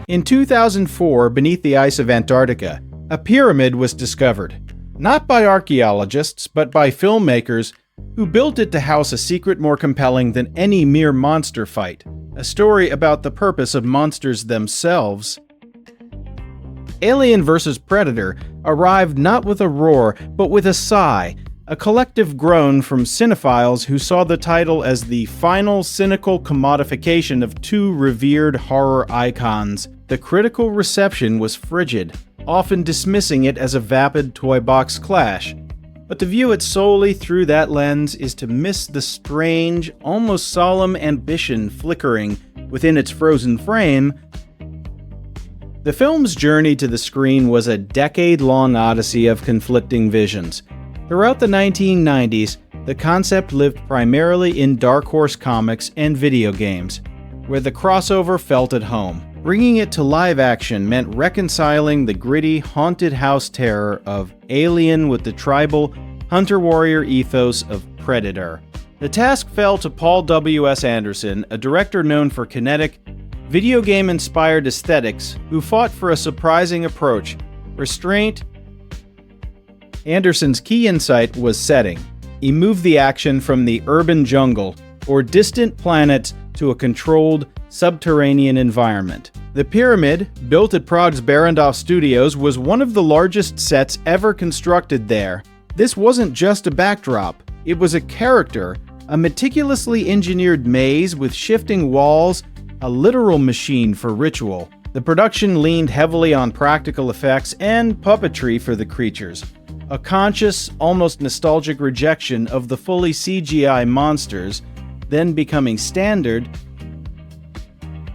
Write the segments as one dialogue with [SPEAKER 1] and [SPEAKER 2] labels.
[SPEAKER 1] In 2004, beneath the ice of Antarctica, a pyramid was discovered. Not by archaeologists, but by filmmakers who built it to house a secret more compelling than any mere monster fight. A story about the purpose of monsters themselves. Alien vs. Predator arrived not with a roar, but with a sigh, a collective groan from cinephiles who saw the title as the final cynical commodification of two revered horror icons. The critical reception was frigid, often dismissing it as a vapid toy box clash. But to view it solely through that lens is to miss the strange, almost solemn ambition flickering within its frozen frame. The film's journey to the screen was a decade-long odyssey of conflicting visions. Throughout the 1990s, the concept lived primarily in Dark Horse comics and video games, where the crossover felt at home. Bringing it to live action meant reconciling the gritty, haunted house terror of Alien with the tribal, hunter-warrior ethos of Predator. The task fell to Paul W.S. Anderson, a director known for kinetic, video game-inspired aesthetics, who fought for a surprising approach, restraint. Anderson's key insight was setting. He moved the action from the urban jungle or distant planets to a controlled, subterranean environment. The pyramid, built at Prague's Barrandov Studios, was one of the largest sets ever constructed there. This wasn't just a backdrop, it was a character, a meticulously engineered maze with shifting walls, a literal machine for ritual. The production leaned heavily on practical effects and puppetry for the creatures. A conscious, almost nostalgic rejection of the fully CGI monsters, then becoming standard.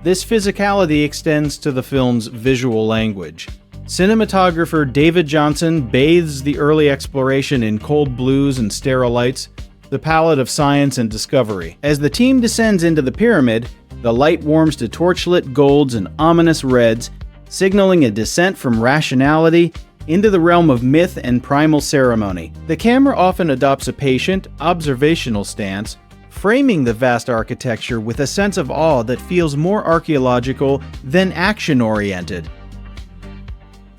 [SPEAKER 1] This physicality extends to the film's visual language. Cinematographer David Johnson bathes the early exploration in cold blues and sterile lights, the palette of science and discovery. As the team descends into the pyramid, the light warms to torchlit golds and ominous reds, signaling a descent from rationality into the realm of myth and primal ceremony. The camera often adopts a patient, observational stance, framing the vast architecture with a sense of awe that feels more archaeological than action-oriented.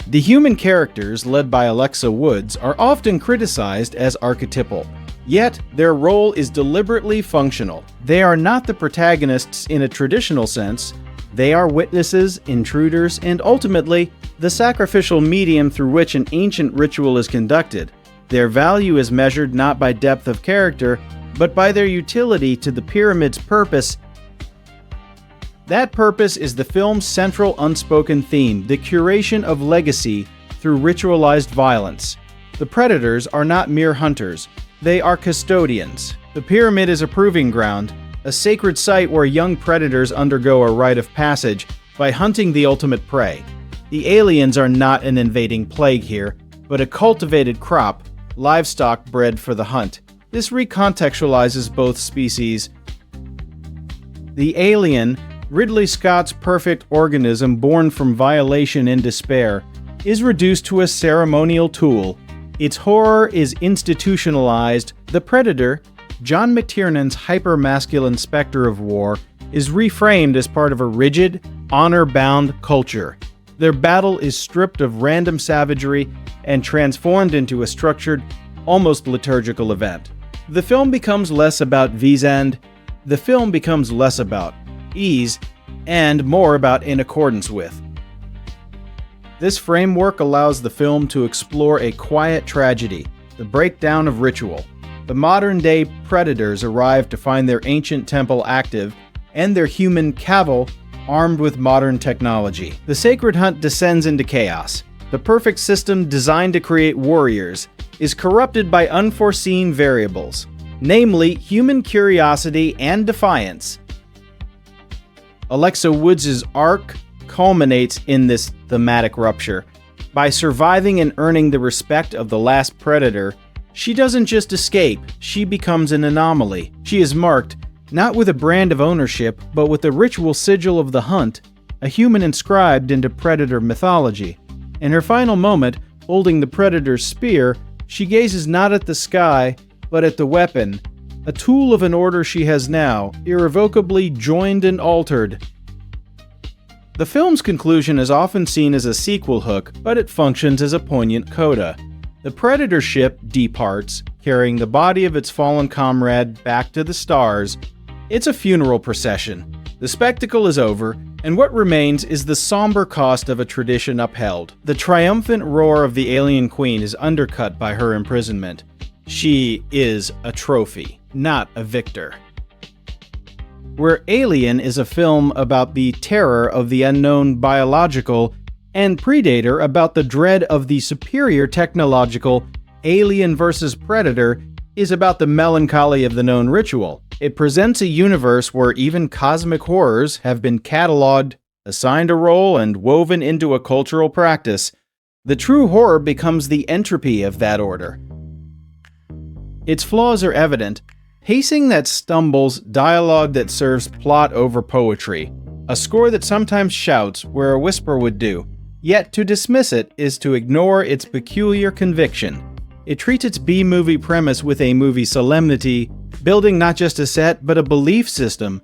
[SPEAKER 1] The human characters, led by Alexa Woods, are often criticized as archetypal, yet their role is deliberately functional. They are not the protagonists in a traditional sense. They are witnesses, intruders, and ultimately, the sacrificial medium through which an ancient ritual is conducted. Their value is measured not by depth of character, but by their utility to the pyramid's purpose. That purpose is the film's central unspoken theme, the curation of legacy through ritualized violence. The predators are not mere hunters, they are custodians. The pyramid is a proving ground, a sacred site where young predators undergo a rite of passage by hunting the ultimate prey. The aliens are not an invading plague here, but a cultivated crop, livestock bred for the hunt. This recontextualizes both species. The alien, Ridley Scott's perfect organism born from violation and despair, is reduced to a ceremonial tool. Its horror is institutionalized. The predator, John McTiernan's hyper-masculine specter of war, is reframed as part of a rigid, honor-bound culture. Their battle is stripped of random savagery and transformed into a structured, almost liturgical event. The film becomes less about vis-end, the film becomes less about ease, and more about in accordance with. This framework allows the film to explore a quiet tragedy, the breakdown of ritual. The modern-day predators arrive to find their ancient temple active, and their human cavil armed with modern technology. The sacred hunt descends into chaos. The perfect system designed to create warriors is corrupted by unforeseen variables, namely human curiosity and defiance. Alexa Woods' arc culminates in this thematic rupture. By surviving and earning the respect of the last predator, she doesn't just escape, she becomes an anomaly. She is marked, not with a brand of ownership, but with the ritual sigil of the hunt, a human inscribed into predator mythology. In her final moment, holding the predator's spear, she gazes not at the sky, but at the weapon, a tool of an order she has now, irrevocably joined and altered. The film's conclusion is often seen as a sequel hook, but it functions as a poignant coda. The Predator ship departs, carrying the body of its fallen comrade back to the stars. It's a funeral procession. The spectacle is over, and what remains is the somber cost of a tradition upheld. The triumphant roar of the alien queen is undercut by her imprisonment. She is a trophy, not a victor. Where Alien is a film about the terror of the unknown biological, and Predator about the dread of the superior technological, Alien vs. Predator is about the melancholy of the known ritual. It presents a universe where even cosmic horrors have been cataloged, assigned a role, and woven into a cultural practice. The true horror becomes the entropy of that order. Its flaws are evident: pacing that stumbles, dialogue that serves plot over poetry, a score that sometimes shouts where a whisper would do. Yet to dismiss it is to ignore its peculiar conviction. It treats its B-movie premise with a movie solemnity, building not just a set, but a belief system.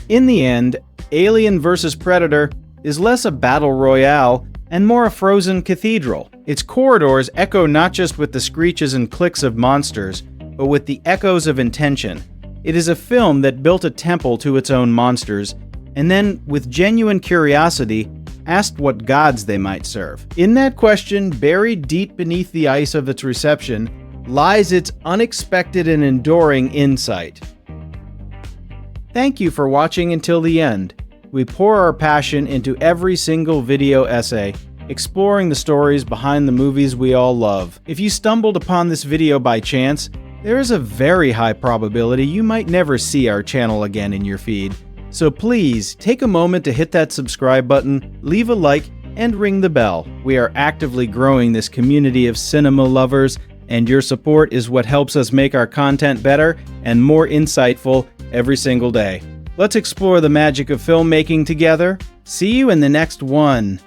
[SPEAKER 1] In the end, Alien vs. Predator is less a battle royale and more a frozen cathedral. Its corridors echo not just with the screeches and clicks of monsters, but with the echoes of intention. It is a film that built a temple to its own monsters, and then, with genuine curiosity, asked what gods they might serve. In that question, buried deep beneath the ice of its reception, lies its unexpected and enduring insight. Thank you for watching until the end. We pour our passion into every single video essay, exploring the stories behind the movies we all love. If you stumbled upon this video by chance, there is a very high probability you might never see our channel again in your feed. So please, take a moment to hit that subscribe button, leave a like, and ring the bell. We are actively growing this community of cinema lovers, and your support is what helps us make our content better and more insightful every single day. Let's explore the magic of filmmaking together. See you in the next one.